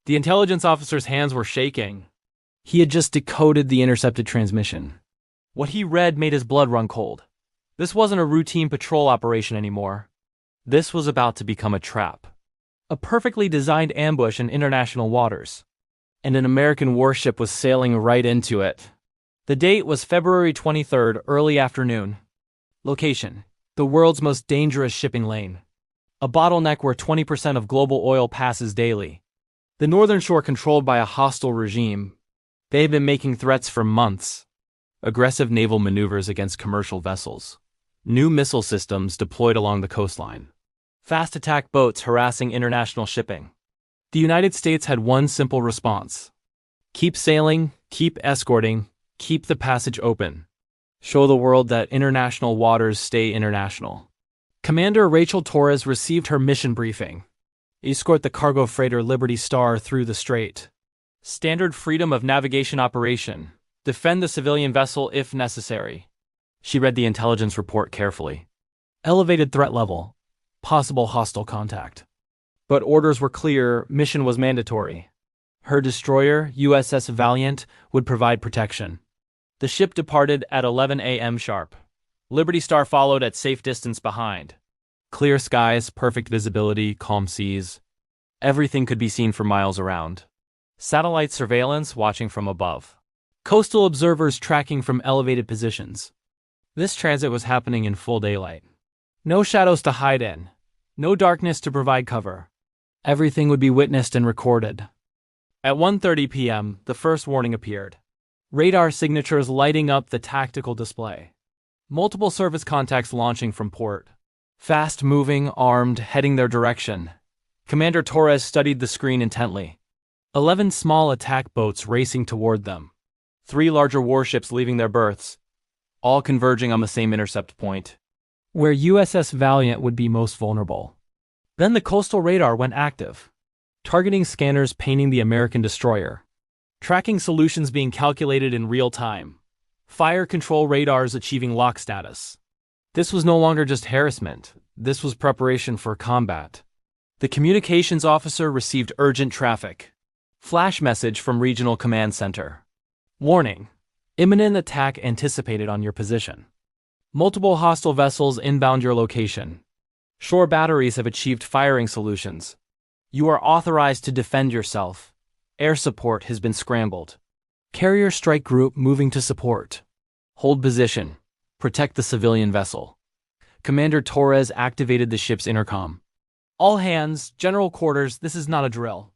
The intelligence officer's hands were shaking. He had just decoded the intercepted transmission. What he read made his blood run cold. This wasn't a routine patrol operation anymore. This was about to become a trap. A perfectly designed ambush in international waters. And an American warship was sailing right into it. The date was February 23rd, early afternoon. Location: the world's most dangerous shipping lane. A bottleneck where 20% of global oil passes daily. The northern shore controlled by a hostile regime. They had been making threats for months. Aggressive naval maneuvers against commercial vessels. New missile systems deployed along the coastline. Fast attack boats harassing international shipping. The United States had one simple response. Keep sailing, keep escorting, keep the passage open. Show the world that international waters stay international. Commander Rachel Torres received her mission briefing. Escort the cargo freighter Liberty Star through the strait. Standard freedom of navigation operation. Defend the civilian vessel if necessary. She read the intelligence report carefully. Elevated threat level. Possible hostile contact. But orders were clear, mission was mandatory. Her destroyer, USS Valiant, would provide protection. The ship departed at 11 a.m. sharp. Liberty Star followed at safe distance behind. Clear skies, perfect visibility, calm seas. Everything could be seen for miles around. Satellite surveillance watching from above. Coastal observers tracking from elevated positions. This transit was happening in full daylight. No shadows to hide in. No darkness to provide cover. Everything would be witnessed and recorded. At 1:30 p.m., the first warning appeared. Radar signatures lighting up the tactical display. Multiple service contacts launching from port. Fast-moving, armed, heading their direction. Commander Torres studied the screen intently. 11 small attack boats racing toward them. 3 larger warships leaving their berths, all converging on the same intercept point, where USS Valiant would be most vulnerable. Then the coastal radar went active. Targeting scanners painting the American destroyer. Tracking solutions being calculated in real time. Fire control radars achieving lock status. This was no longer just harassment. This was preparation for combat. The communications officer received urgent traffic. Flash message from Regional Command Center. Warning. Imminent attack anticipated on your position. Multiple hostile vessels inbound your location. Shore batteries have achieved firing solutions. You are authorized to defend yourself. Air support has been scrambled. Carrier strike group moving to support. Hold position. Protect the civilian vessel. Commander Torres activated the ship's intercom. All hands, general quarters, this is not a drill.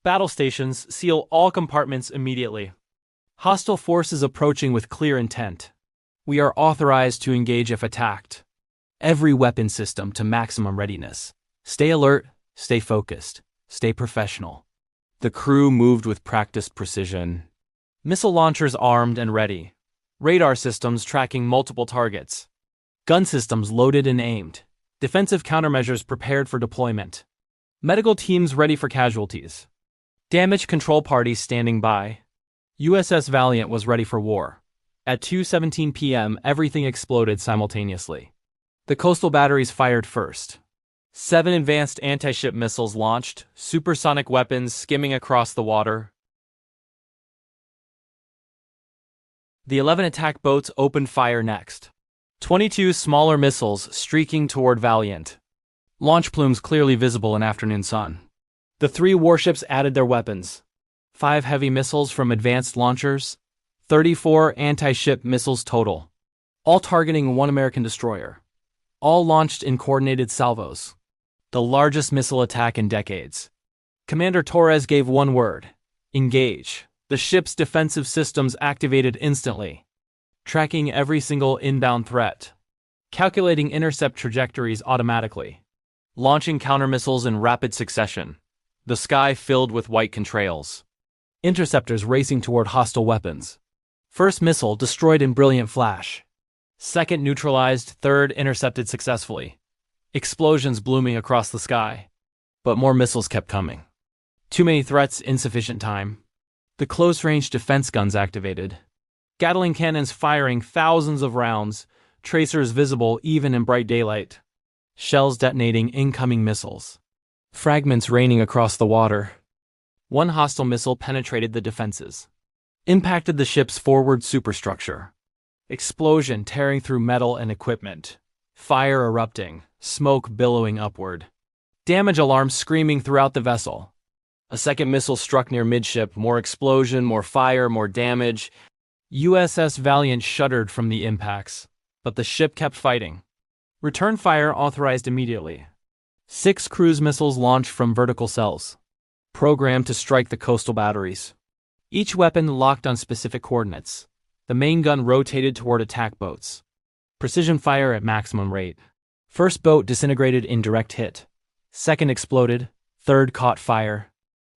Battle stations, seal all compartments immediately. Hostile forces approaching with clear intent. We are authorized to engage if attacked. Every weapon system to maximum readiness. Stay alert, stay focused, stay professional. The crew moved with practiced precision. Missile launchers armed and ready. Radar systems tracking multiple targets. Gun systems loaded and aimed. Defensive countermeasures prepared for deployment. Medical teams ready for casualties. Damage control parties standing by. USS Valiant was ready for war. At 2:17 p.m., everything exploded simultaneously. The coastal batteries fired first. 7 advanced anti-ship missiles launched, supersonic weapons skimming across the water. The 11 attack boats opened fire next. 22 smaller missiles streaking toward Valiant. Launch plumes clearly visible in afternoon sun. The 3 warships added their weapons. 5 heavy missiles from advanced launchers. 34 anti-ship missiles total. All targeting 1 American destroyer. All launched in coordinated salvos. The largest missile attack in decades. Commander Torres gave one word. Engage. The ship's defensive systems activated instantly. Tracking every single inbound threat. Calculating intercept trajectories automatically. Launching countermissiles in rapid succession. The sky filled with white contrails. Interceptors racing toward hostile weapons. First missile destroyed in brilliant flash. Second neutralized, third intercepted successfully. Explosions blooming across the sky. But more missiles kept coming. Too many threats, insufficient time. The close-range defense guns activated. Gatling cannons firing thousands of rounds, tracers visible even in bright daylight. Shells detonating incoming missiles. Fragments raining across the water. One hostile missile penetrated the defenses, impacted the ship's forward superstructure. Explosion tearing through metal and equipment. Fire erupting, smoke billowing upward. Damage alarms screaming throughout the vessel. A second missile struck near midship, more explosion, more fire, more damage. USS Valiant shuddered from the impacts, but the ship kept fighting. Return fire authorized immediately. 6 cruise missiles launched from vertical cells, programmed to strike the coastal batteries. Each weapon locked on specific coordinates. The main gun rotated toward attack boats. Precision fire at maximum rate. First boat disintegrated in direct hit. Second exploded. Third caught fire.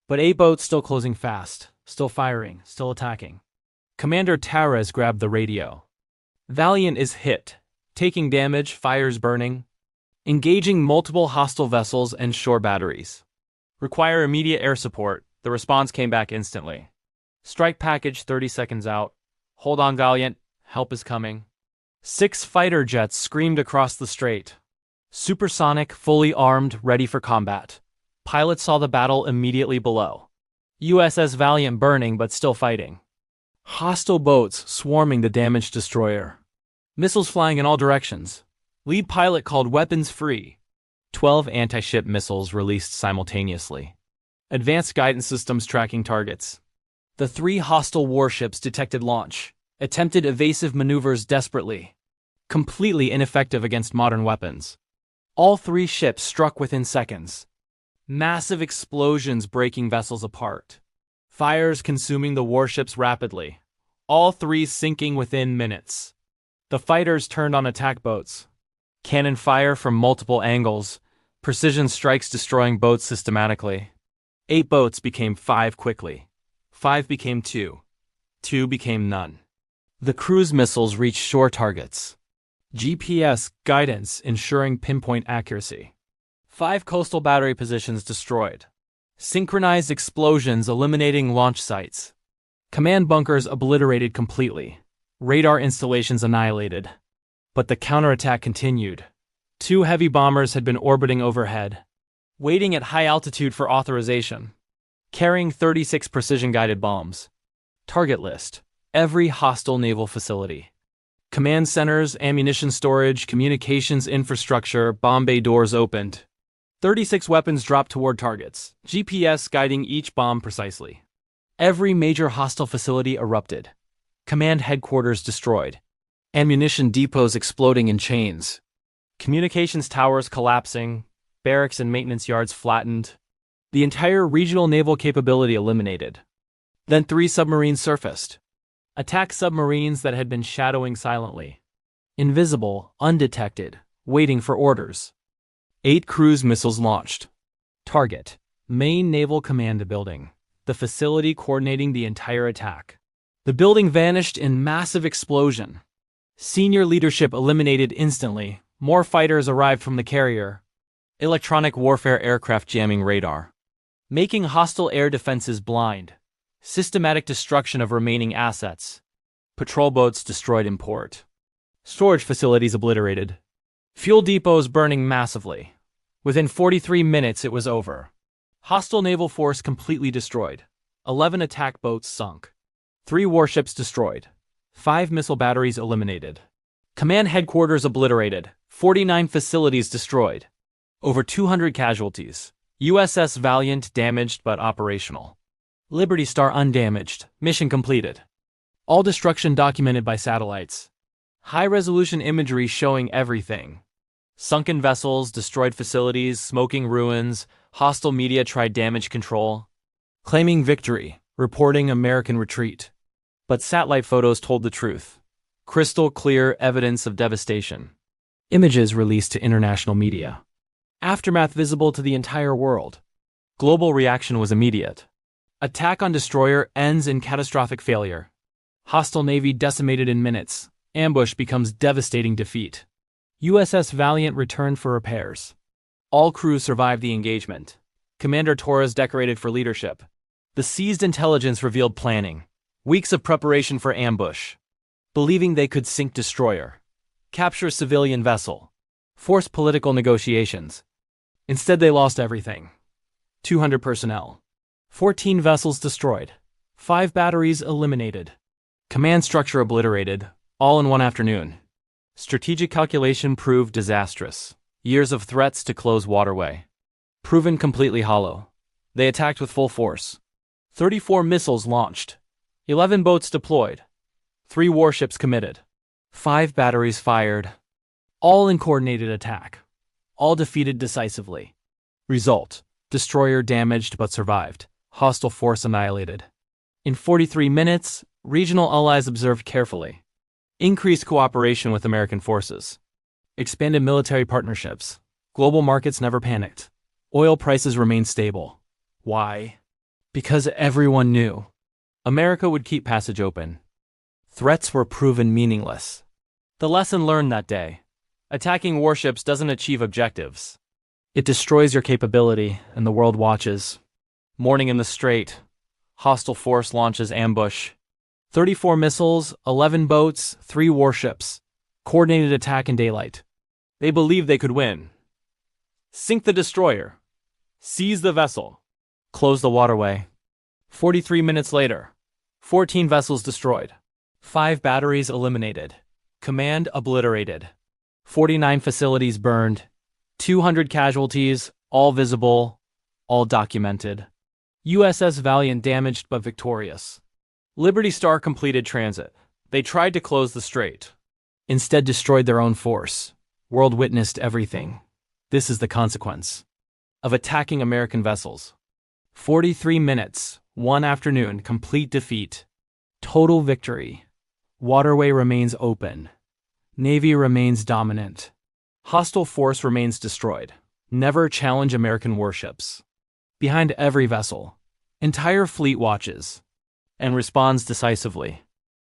But 8 boats still closing fast, still firing, still attacking. Commander Tara's grabbed the radio. Valiant is hit. Taking damage, fires burning. Engaging multiple hostile vessels and shore batteries. Require immediate air support. The response came back instantly. Strike package 30 seconds out. Hold on, Valiant. Help is coming. 6 fighter jets screamed across the strait. Supersonic, fully armed, ready for combat. Pilots saw the battle immediately below. USS Valiant burning but still fighting. Hostile boats swarming the damaged destroyer. Missiles flying in all directions. Lead pilot called weapons free. 12 anti-ship missiles released simultaneously. Advanced guidance systems tracking targets. The 3 hostile warships detected launch. Attempted evasive maneuvers desperately. Completely ineffective against modern weapons. All 3 ships struck within seconds. Massive explosions breaking vessels apart. Fires consuming the warships rapidly. All 3 sinking within minutes. The fighters turned on attack boats. Cannon fire from multiple angles. Precision strikes destroying boats systematically. 8 boats became 5 quickly. 5 became 2. 2 became none. The cruise missiles reached shore targets. GPS guidance ensuring pinpoint accuracy. 5 coastal battery positions destroyed. Synchronized explosions eliminating launch sites. Command bunkers obliterated completely. Radar installations annihilated. But the counterattack continued. 2 heavy bombers had been orbiting overhead, waiting at high altitude for authorization, carrying 36 precision-guided bombs. Target list: every hostile naval facility. Command centers, ammunition storage, communications infrastructure, bomb bay doors opened. 36 weapons dropped toward targets, GPS guiding each bomb precisely. Every major hostile facility erupted. Command headquarters destroyed. Ammunition depots exploding in chains. Communications towers collapsing. Barracks and maintenance yards flattened. The entire regional naval capability eliminated. Then 3 submarines surfaced. Attack submarines that had been shadowing silently. Invisible, undetected, waiting for orders. 8 cruise missiles launched. Target: main naval command building. The facility coordinating the entire attack. The building vanished in massive explosion. Senior leadership eliminated instantly. More fighters arrived from the carrier. Electronic warfare aircraft jamming radar. Making hostile air defenses blind. Systematic destruction of remaining assets. Patrol boats destroyed in port. Storage facilities obliterated. Fuel depots burning massively. Within 43 minutes it was over. Hostile naval force completely destroyed. 11 attack boats sunk. 3 warships destroyed. 5 missile batteries eliminated. Command headquarters obliterated. 49 facilities destroyed. Over 200 casualties. USS Valiant damaged but operational. Liberty Star undamaged. Mission completed. All destruction documented by satellites. High-resolution imagery showing everything. Sunken vessels, destroyed facilities, smoking ruins. Hostile media tried damage control. Claiming victory, reporting American retreat. But satellite photos told the truth. Crystal clear evidence of devastation. Images released to international media. Aftermath visible to the entire world. Global reaction was immediate. Attack on destroyer ends in catastrophic failure. Hostile navy decimated in minutes. Ambush becomes devastating defeat. USS Valiant returned for repairs. All crew survived the engagement. Commander Torres decorated for leadership. The seized intelligence revealed planning. Weeks of preparation for ambush. Believing they could sink destroyer. Capture civilian vessel. Force political negotiations. Instead they lost everything. 200 personnel. 14 vessels destroyed. 5 batteries eliminated. Command structure obliterated, all in one afternoon. Strategic calculation proved disastrous. Years of threats to close waterway. Proven completely hollow. They attacked with full force. 34 missiles launched. 11 boats deployed. 3 warships committed. 5 batteries fired. All in coordinated attack. All defeated decisively. Result: destroyer damaged but survived. Hostile force annihilated. In 43 minutes, regional allies observed carefully. Increased cooperation with American forces. Expanded military partnerships. Global markets never panicked. Oil prices remained stable. Why? Because everyone knew America would keep passage open. Threats were proven meaningless. The lesson learned that day: attacking warships doesn't achieve objectives. It destroys your capability, and the world watches. Morning in the Strait. Hostile force launches ambush. 34 missiles, 11 boats, 3 warships. Coordinated attack in daylight. They believed they could win. Sink the destroyer. Seize the vessel. Close the waterway. 43 minutes later. 14 vessels destroyed. 5 batteries eliminated. Command obliterated. 49 facilities burned. 200 casualties, all visible, all documented. USS Valiant damaged but victorious. Liberty Star completed transit. They tried to close the strait. Instead destroyed their own force. World witnessed everything. This is the consequence of attacking American vessels. 43 minutes, one afternoon, complete defeat. Total victory. Waterway remains open. Navy remains dominant. Hostile force remains destroyed. Never challenge American warships. Behind every vessel, entire fleet watches and responds decisively.